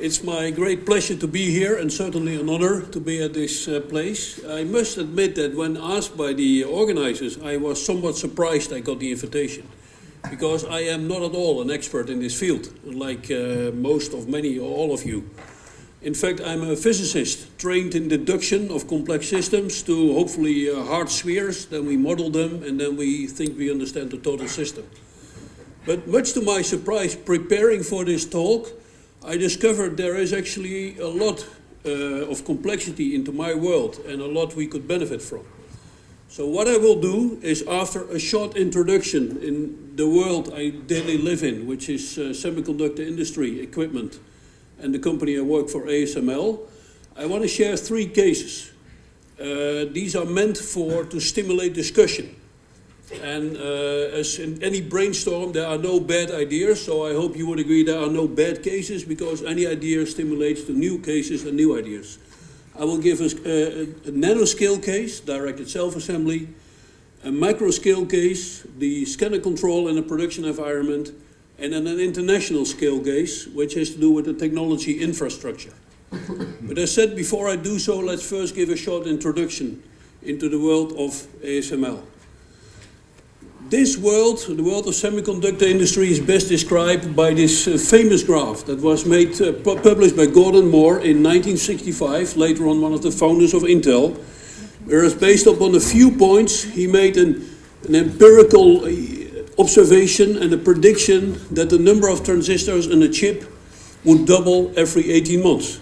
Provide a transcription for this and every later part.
It's my great pleasure to be here and certainly an honor to be at this place. I must admit that when asked by the organizers, I was somewhat surprised I got the invitation, because I am not at all an expert in this field, like most of many or all of you. In fact, I'm a physicist trained in deduction of complex systems to hopefully hard spheres. Then we model them and then we think we understand the total system. But much to my surprise, preparing for this talk, I discovered there is actually a lot of complexity into my world and a lot we could benefit from. So what I will do is, after a short introduction in the world I daily live in, which is semiconductor industry equipment, and the company I work for, ASML, I want to share 3 cases. These are meant to stimulate discussion. And as in any brainstorm, there are no bad ideas, so I hope you would agree there are no bad cases, because any idea stimulates to new cases and new ideas. I will give us a nanoscale case, directed self-assembly, a microscale case, the scanner control in a production environment, and then an international scale case, which has to do with the technology infrastructure. But as said, before I do so, let's first give a short introduction into the world of ASML. This world, the world of semiconductor industry, is best described by this famous graph that was published by Gordon Moore in 1965, later on one of the founders of Intel, whereas based upon a few points, he made an empirical observation and a prediction that the number of transistors in a chip would double every 18 months.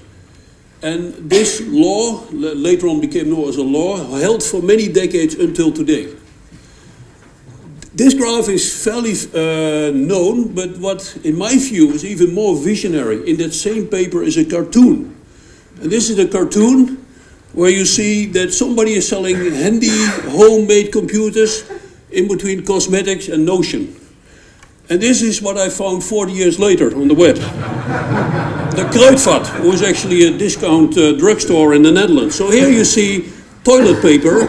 And this law, later on became known as a law, held for many decades until today. This graph is fairly known, but what, in my view, is even more visionary in that same paper is a cartoon. And this is a cartoon where you see that somebody is selling handy homemade computers in between cosmetics and Notion. And this is what I found 40 years later on the web. The Kruidvat, who is actually a discount drugstore in the Netherlands. So here you see toilet paper,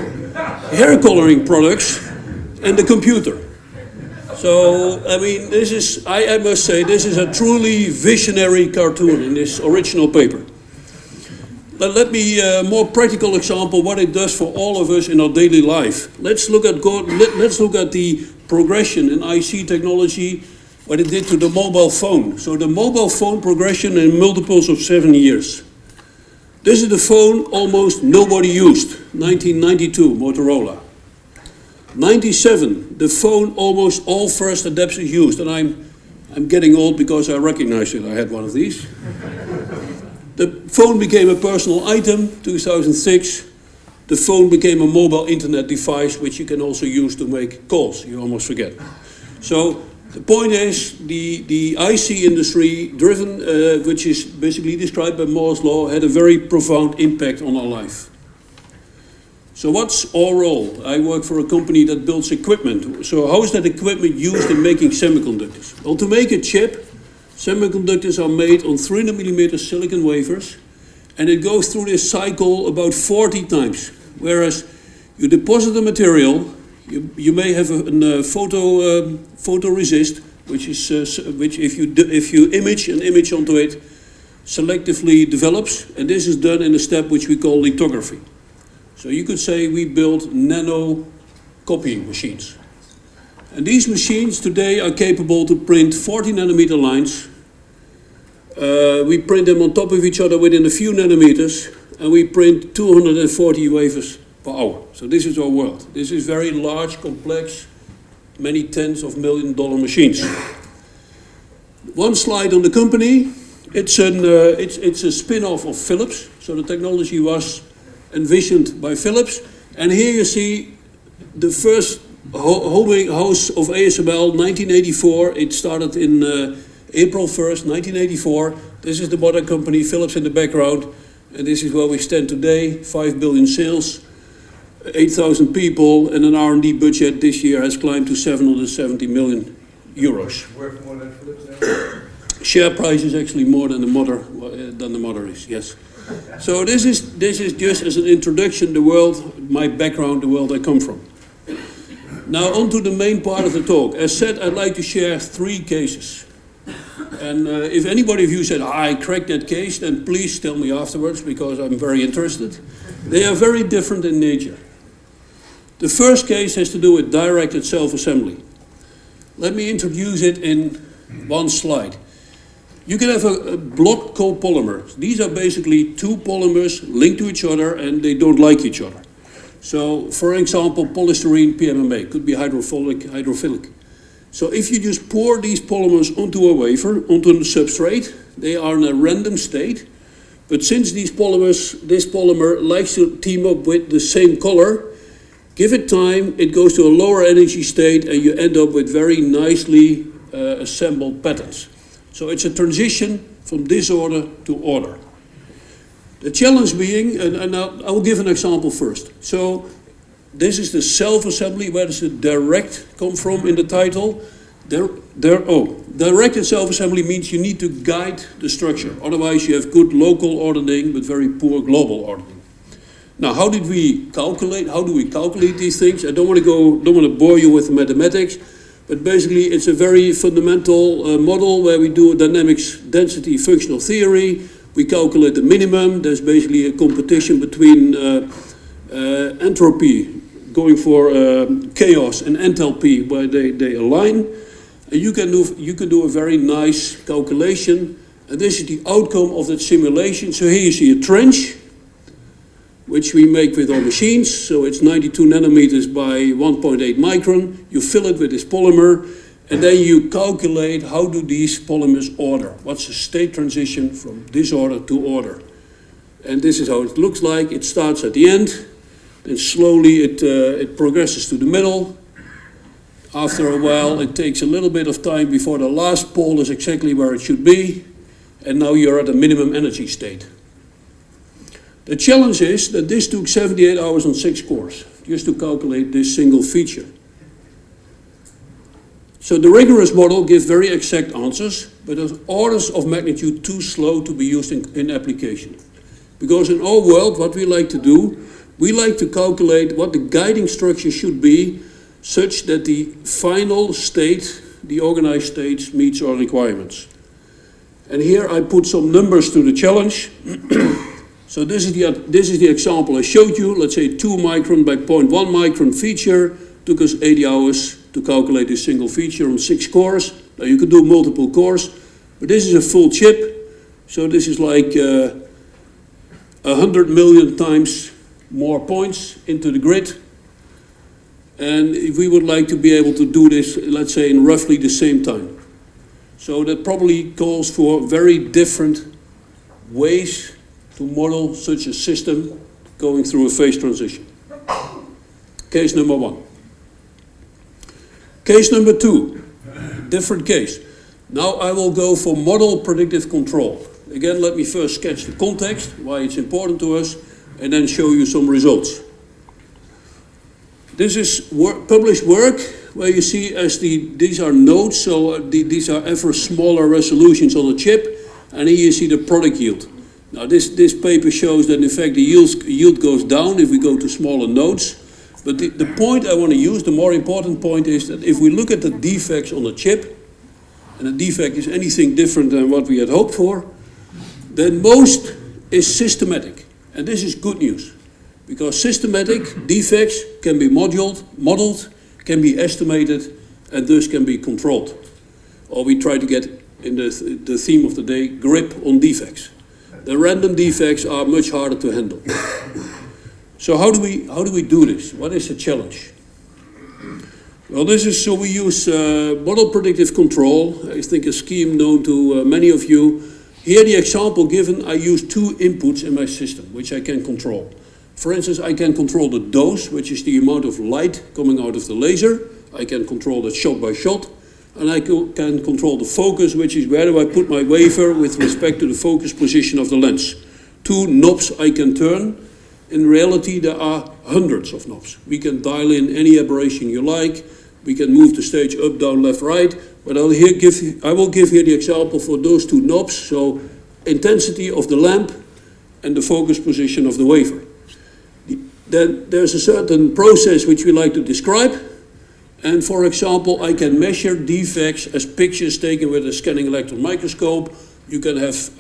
hair coloring products, and the computer. So, I mean, this is, I must say, this is a truly visionary cartoon in this original paper. But let me, more practical example, what it does for all of us in our daily life. Let's look at the progression in IC technology, what it did to the mobile phone. So the mobile phone progression in multiples of 7 years. This is the phone almost nobody used, 1992, Motorola. 97, the phone almost all first adapters used, and I'm getting old because I recognize it, I had one of these. The phone became a personal item, 2006. The phone became a mobile internet device, which you can also use to make calls, you almost forget. So the point is, the IC industry driven, which is basically described by Moore's law, had a very profound impact on our life. So what's our role? I work for a company that builds equipment. So how is that equipment used in making semiconductors? Well, to make a chip, semiconductors are made on 300mm silicon wafers, and it goes through this cycle about 40 times. Whereas you deposit the material, you may have a photoresist, which if you image an image onto it, selectively develops, and this is done in a step which we call lithography. So you could say we build nano copying machines. And these machines today are capable to print 40 nanometer lines. We print them on top of each other within a few nanometers, and we print 240 wafers per hour. So this is our world. This is very large, complex, many tens of $1 million machines. One slide on the company. It's a spin-off of Philips. So the technology was envisioned by Philips. And here you see the first house of ASML, 1984. It started in April 1st, 1984. This is the mother company, Philips in the background. And this is where we stand today, 5 billion sales, 8,000 people, and an R&D budget this year has climbed to 770 million euros. Worth more than Philips now? Share price is actually more than the mother is, yes. So this is just as an introduction, the world, my background, the world I come from. Now on to the main part of the talk. As said, I'd like to share 3 cases. And if anybody of you said, I cracked that case, then please tell me afterwards, because I'm very interested. They are very different in nature. The first case has to do with directed self-assembly. Let me introduce it in one slide. You can have a block copolymer. These are basically two polymers linked to each other and they don't like each other. So, for example, polystyrene PMMA could be hydrophilic. So if you just pour these polymers onto a wafer, onto the substrate, they are in a random state. But since this polymer likes to team up with the same color, give it time, it goes to a lower energy state, and you end up with very nicely assembled patterns. So it's a transition from disorder to order. The challenge being, and I will give an example first. So this is the self-assembly. Where does the direct come from in the title? Directed self-assembly means you need to guide the structure. Otherwise you have good local ordering but very poor global ordering. Now, how do we calculate these things? I don't want to bore you with the mathematics, but basically it's a very fundamental model where we do dynamics density functional theory. We calculate the minimum. There's basically a competition between entropy going for chaos and enthalpy where they align. And you can do a very nice calculation, and this is the outcome of that simulation. So here you see a trench, which we make with our machines. So it's 92 nanometers by 1.8 micron. You fill it with this polymer, and then you calculate how do these polymers order. What's the state transition from disorder to order? And this is how it looks like. It starts at the end, then slowly it progresses to the middle. After a while, it takes a little bit of time before the last pole is exactly where it should be, and now you're at a minimum energy state. The challenge is that this took 78 hours on 6 cores, just to calculate this single feature. So the rigorous model gives very exact answers, but it's orders of magnitude too slow to be used in application. Because in our world, what we like to do, we like to calculate what the guiding structure should be such that the final state, the organized state, meets our requirements. And here I put some numbers to the challenge. So this is the example I showed you. Let's say 2 micron by 0.1 micron feature took us 80 hours to calculate this single feature on 6 cores. Now you could do multiple cores, but this is a full chip. So this is like 100 million times more points into the grid. And if we would like to be able to do this, let's say in roughly the same time. So that probably calls for very different ways to model such a system going through a phase transition. Case number 1. Case number 2, different case. Now I will go for model predictive control. Again, let me first sketch the context, why it's important to us, and then show you some results. This is published work where you see these are nodes, so these are ever smaller resolutions on the chip, and here you see the product yield. Now this paper shows that in fact the yield goes down if we go to smaller nodes, but the point I want to use, the more important point, is that if we look at the defects on the chip, and a defect is anything different than what we had hoped for, then most is systematic, and this is good news. Because systematic defects can be modeled, can be estimated, and thus can be controlled. Or we try to get, in the theme of the day, grip on defects. The random defects are much harder to handle. So how do we do this? What is the challenge? Well, so we use model predictive control. I think a scheme known to many of you. Here the example given, I use 2 inputs in my system, which I can control. For instance, I can control the dose, which is the amount of light coming out of the laser. I can control that shot by shot. And I can control the focus, which is where do I put my wafer with respect to the focus position of the lens. 2 knobs I can turn. In reality, there are hundreds of knobs. We can dial in any aberration you like. We can move the stage up, down, left, right. But I will give here the example for those 2 knobs. So intensity of the lamp and the focus position of the wafer. Then there's a certain process which we like to describe. And for example, I can measure defects as pictures taken with a scanning electron microscope. You can have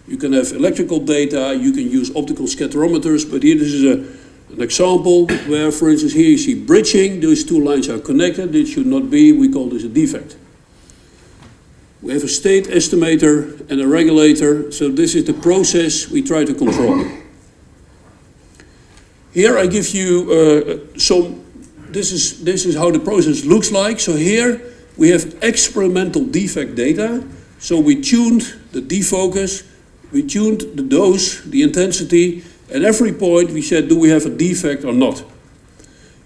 electrical data, you can use optical scatterometers, but here this is an example where, for instance, here you see bridging, those two lines are connected, it should not be, we call this a defect. We have a state estimator and a regulator, so this is the process we try to control. Here I give you this is how the process looks like. So here we have experimental defect data. So we tuned the defocus, we tuned the dose, the intensity. At every point we said, do we have a defect or not?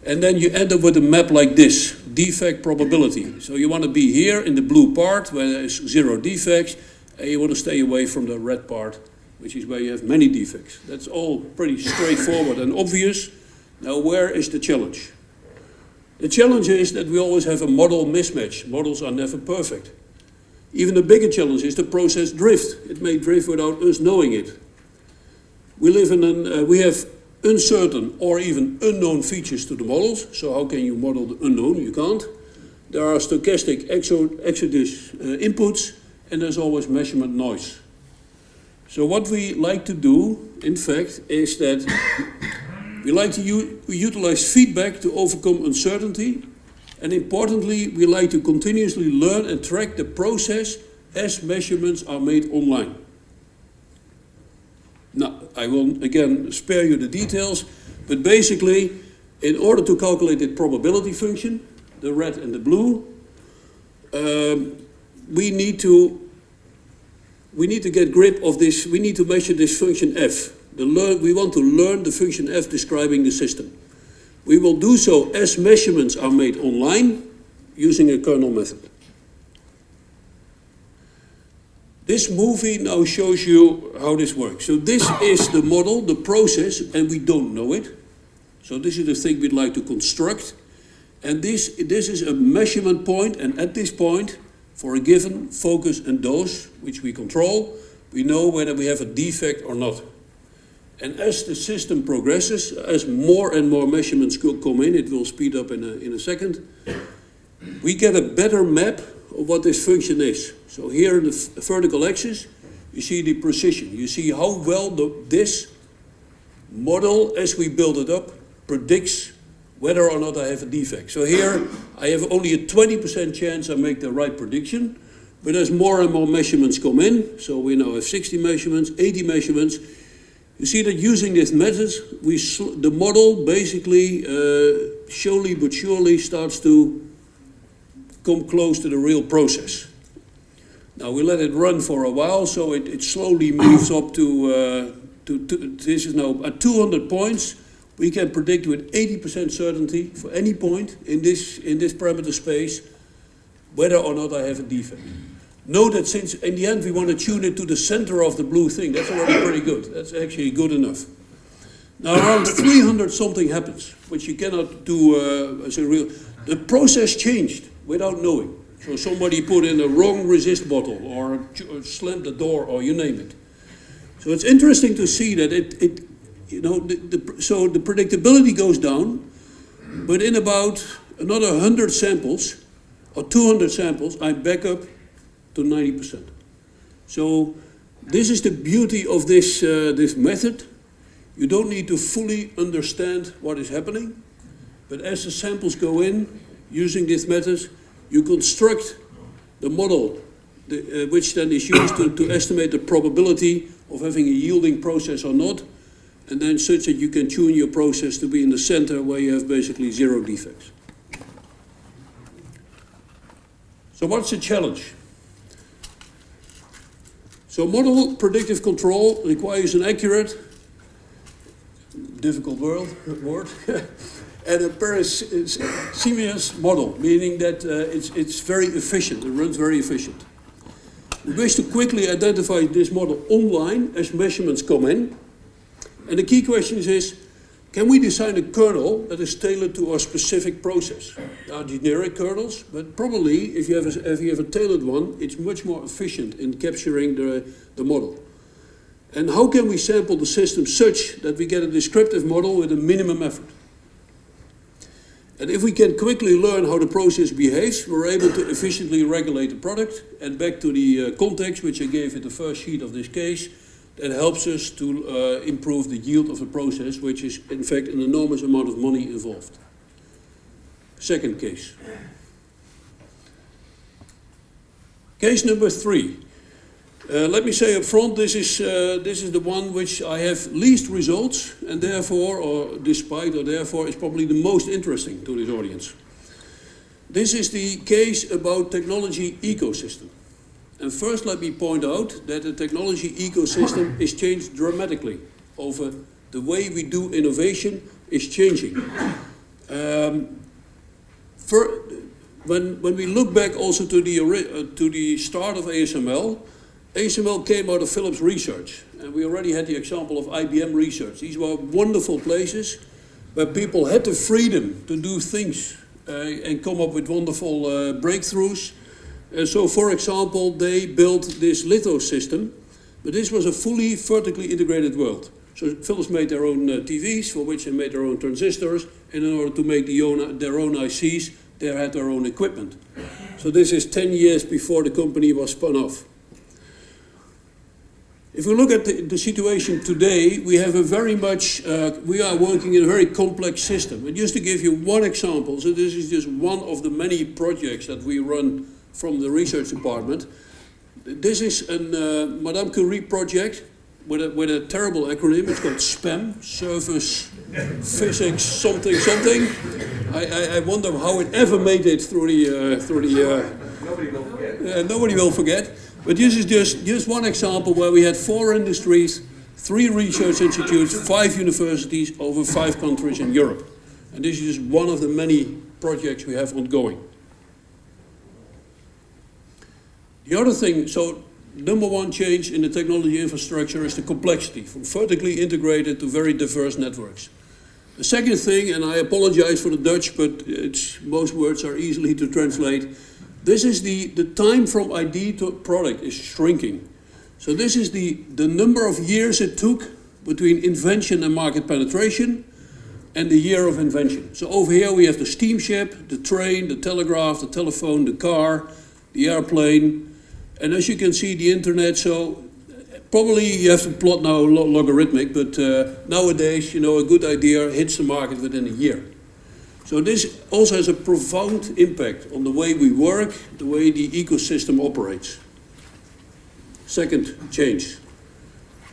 And then you end up with a map like this, defect probability. So you want to be here in the blue part where there is 0 defects, and you want to stay away from the red part, which is where you have many defects. That's all pretty straightforward and obvious. Now where is the challenge? The challenge is that we always have a model mismatch. Models are never perfect. Even the bigger challenge is the process drift. It may drift without us knowing it. We live in we have uncertain or even unknown features to the models. So how can you model the unknown? You can't. There are stochastic exogenous inputs, and there's always measurement noise. So what we like to do, in fact, is that we like to utilize feedback to overcome uncertainty, and importantly, we like to continuously learn and track the process as measurements are made online. Now, I will again spare you the details, but basically, in order to calculate the probability function, the red and the blue, we need to get grip of this. We need to measure this function f. We want to learn the function f describing the system. We will do so as measurements are made online using a kernel method. This movie now shows you how this works. So this is the model, the process, and we don't know it. So this is the thing we'd like to construct. And this is a measurement point, and at this point, for a given focus and dose, which we control, we know whether we have a defect or not. And as the system progresses, as more and more measurements come in, it will speed up in a second, we get a better map of what this function is. So here in the vertical axis, you see the precision. You see how well this model, as we build it up, predicts whether or not I have a defect. So here, I have only a 20% chance I make the right prediction, but as more and more measurements come in, so we now have 60 measurements, 80 measurements, you see that using this method, the model basically slowly but surely starts to come close to the real process. Now we let it run for a while, so it slowly moves up to this is now at 200 points. We can predict with 80% certainty for any point in this parameter space whether or not I have a defect. Note that since in the end we want to tune it to the center of the blue thing, that's already pretty good. That's actually good enough. Now around 300 something happens, which you cannot do as a real. The process changed without knowing. So somebody put in a wrong resist bottle or slammed the door or you name it. So it's interesting to see that so the predictability goes down, but in about another 100 samples or 200 samples, I'm back up to 90%. So this is the beauty of this method. You don't need to fully understand what is happening, but as the samples go in, using this method, you construct the model, which then is used to estimate the probability of having a yielding process or not, and then such that you can tune your process to be in the center where you have basically 0 defects. So what's the challenge? So model predictive control requires an accurate, difficult word, and a parsimonious model, meaning that it's very efficient, it runs very efficient. We wish to quickly identify this model online as measurements come in. And the key question is, can we design a kernel that is tailored to our specific process? There are generic kernels, but probably if you have a tailored one, it's much more efficient in capturing the model. And how can we sample the system such that we get a descriptive model with a minimum effort? And if we can quickly learn how the process behaves, we're able to efficiently regulate the product. And back to the context, which I gave in the first sheet of this case, that helps us to improve the yield of the process, which is in fact an enormous amount of money involved. Second case. Case number 3. Let me say up front, this is the one which I have least results, and therefore, or despite, or therefore, is probably the most interesting to this audience. This is the case about technology ecosystem. And first let me point out that the technology ecosystem is changed dramatically over the way we do innovation is changing. When we look back also to the start of ASML, ASML came out of Philips Research, and we already had the example of IBM Research. These were wonderful places where people had the freedom to do things and come up with wonderful breakthroughs. So, for example, they built this litho system, but this was a fully vertically integrated world. So Philips made their own TVs, for which they made their own transistors, and in order to make their own ICs, they had their own equipment. So this is 10 years before the company was spun off. If we look at the situation today, we have we are working in a very complex system. And just to give you one example, so this is just one of the many projects that we run from the research department. This is a Madame Curie project with a terrible acronym. It's called SPAM, Surface Physics something something. I wonder how it ever made it through the. Nobody will forget. Nobody will forget. But this is just one example where we had 4 industries, 3 research institutes, 5 universities over 5 countries in Europe. And this is just one of the many projects we have ongoing. The other thing, so number one change in the technology infrastructure is the complexity, from vertically integrated to very diverse networks. The second thing, and I apologize for the Dutch, but most words are easily to translate. This is the time from ID to product is shrinking. So this is the number of years it took between invention and market penetration and the year of invention. So over here we have the steamship, the train, the telegraph, the telephone, the car, the airplane, and as you can see, the internet. So probably you have to plot now logarithmic, but nowadays, a good idea hits the market within a year. So this also has a profound impact on the way we work, the way the ecosystem operates. Second change.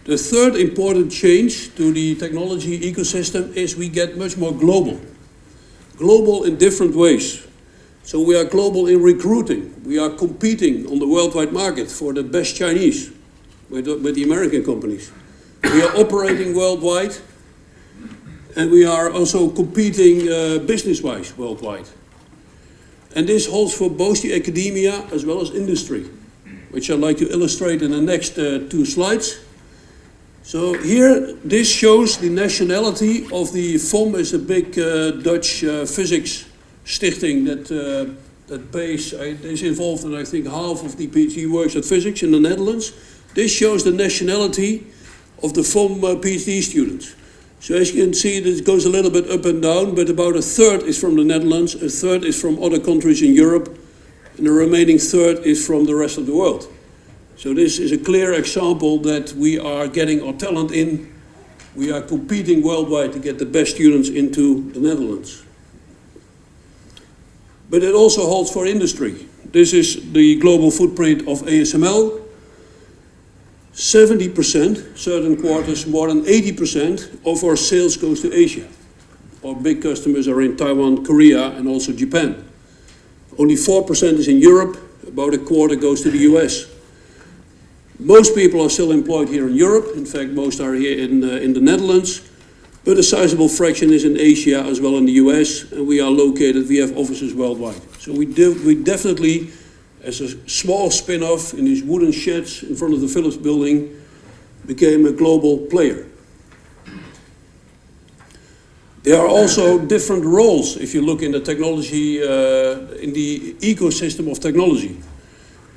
The third important change to the technology ecosystem is we get much more global. Global in different ways. So we are global in recruiting. We are competing on the worldwide market for the best Chinese with the American companies. We are operating worldwide. And we are also competing business-wise worldwide. And this holds for both the academia as well as industry, which I'd like to illustrate in the next 2 slides. So here, this shows the nationality of the FOM, is a big Dutch physics stichting that pays, is involved in I think half of the PhD works at physics in the Netherlands. This shows the nationality of the FOM PhD students. So as you can see, this goes a little bit up and down, but about 1/3 is from the Netherlands, 1/3 is from other countries in Europe, and the remaining 1/3 is from the rest of the world. So this is a clear example that we are getting our talent in. We are competing worldwide to get the best students into the Netherlands. But it also holds for industry. This is the global footprint of ASML. 70%, certain quarters, more than 80% of our sales goes to Asia. Our big customers are in Taiwan, Korea, and also Japan. Only 4% is in Europe, about 1/4 goes to the US. Most people are still employed here in Europe. In fact, most are here in the Netherlands. But a sizable fraction is in Asia as well in the US, and we have offices worldwide. So we definitely, as a small spin-off in these wooden sheds in front of the Philips building, became a global player. There are also different roles if you look in the technology, in the ecosystem of technology.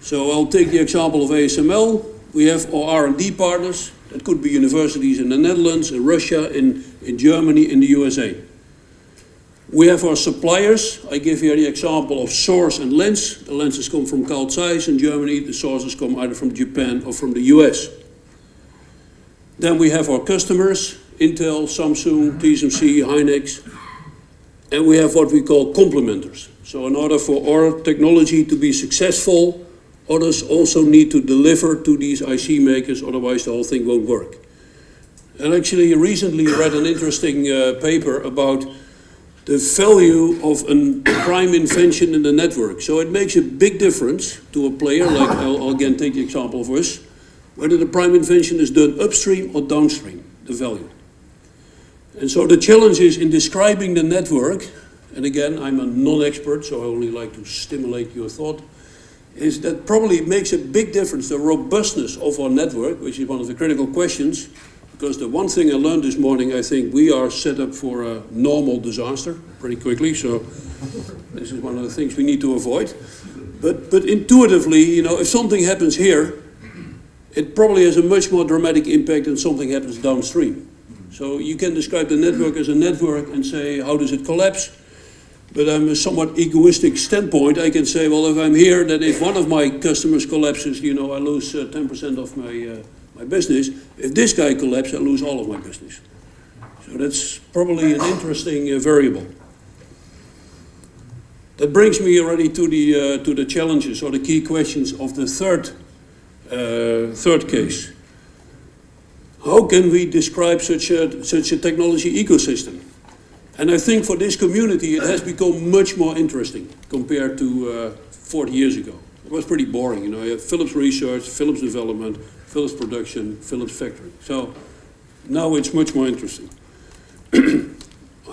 So I'll take the example of ASML. We have our R&D partners. That could be universities in the Netherlands, in Russia, in Germany, in the USA. We have our suppliers. I give here the example of source and lens. The lenses come from Carl Zeiss in Germany. The sources come either from Japan or from the US. Then we have our customers, Intel, Samsung, TSMC, Hynix. And we have what we call complementers. So in order for our technology to be successful, others also need to deliver to these IC makers, otherwise the whole thing won't work. And actually, recently I read an interesting paper about the value of a prime invention in the network. So it makes a big difference to a player, like I'll again take the example of us, whether the prime invention is done upstream or downstream, the value. And so the challenge is in describing the network, and again, I'm a non-expert, so I only like to stimulate your thought, is that probably it makes a big difference, the robustness of our network, which is one of the critical questions. Because the one thing I learned this morning, I think we are set up for a normal disaster pretty quickly. So this is one of the things we need to avoid. But intuitively, you know, if something happens here, it probably has a much more dramatic impact than something happens downstream. So you can describe the network as a network and say, how does it collapse? But I'm a somewhat egoistic standpoint. I can say, well, if I'm here, that if one of my customers collapses, you know, I lose 10% of my business. If this guy collapses, I lose all of my business. So that's probably an interesting variable. That brings me already to the challenges or the key questions of the third case. How can we describe such a technology ecosystem? And I think for this community, it has become much more interesting compared to 40 years ago. It was pretty boring, you know. You have Philips research, Philips development, Philips production, Philips factory. So now it's much more interesting.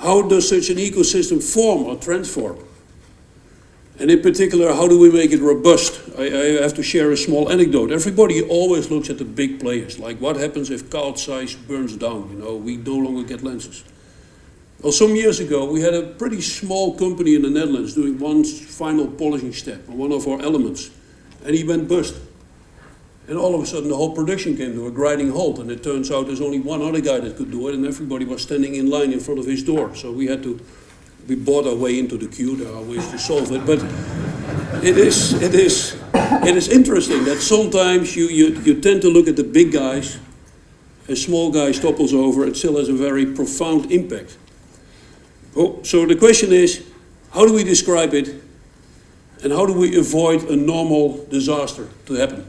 How does such an ecosystem form or transform? And in particular, how do we make it robust? I have to share a small anecdote. Everybody always looks at the big players, like what happens if Carl Zeiss burns down? You know, we no longer get lenses. Well, some years ago, we had a pretty small company in the Netherlands doing one final polishing step on one of our elements, and he went bust. And all of a sudden, the whole production came to a grinding halt, and it turns out there's only one other guy that could do it, and everybody was standing in line in front of his door. So we bought our way into the queue. There are ways to solve it, but it is interesting that sometimes you tend to look at the big guys. A small guy topples over, it still has a very profound impact. Oh, so the question is, how do we describe it, and how do we avoid a normal disaster to happen?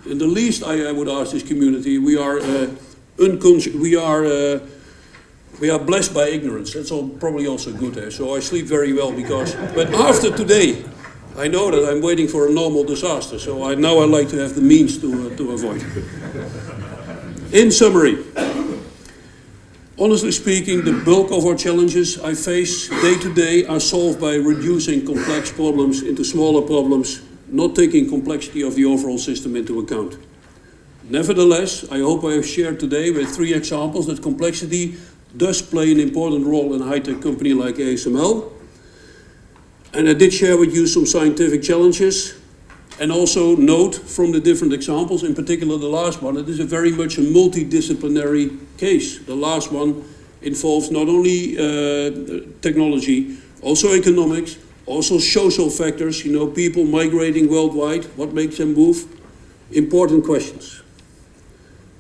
And the least I would ask this community, we are blessed by ignorance. That's probably also good. Eh? So I sleep very well but after today, I know that I'm waiting for a normal disaster. So now I like to have the means to avoid. In summary, honestly speaking, the bulk of our challenges I face day to day are solved by reducing complex problems into smaller problems, not taking complexity of the overall system into account. Nevertheless, I hope I have shared today with 3 examples that complexity does play an important role in a high-tech company like ASML. And I did share with you some scientific challenges, and also note from the different examples, in particular the last one, it is very much a multidisciplinary case. The last one involves not only technology, also economics, also social factors, you know, people migrating worldwide, what makes them move? Important questions.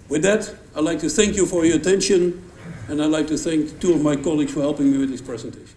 With that, I'd like to thank you for your attention, and I'd like to thank 2 of my colleagues for helping me with this presentation.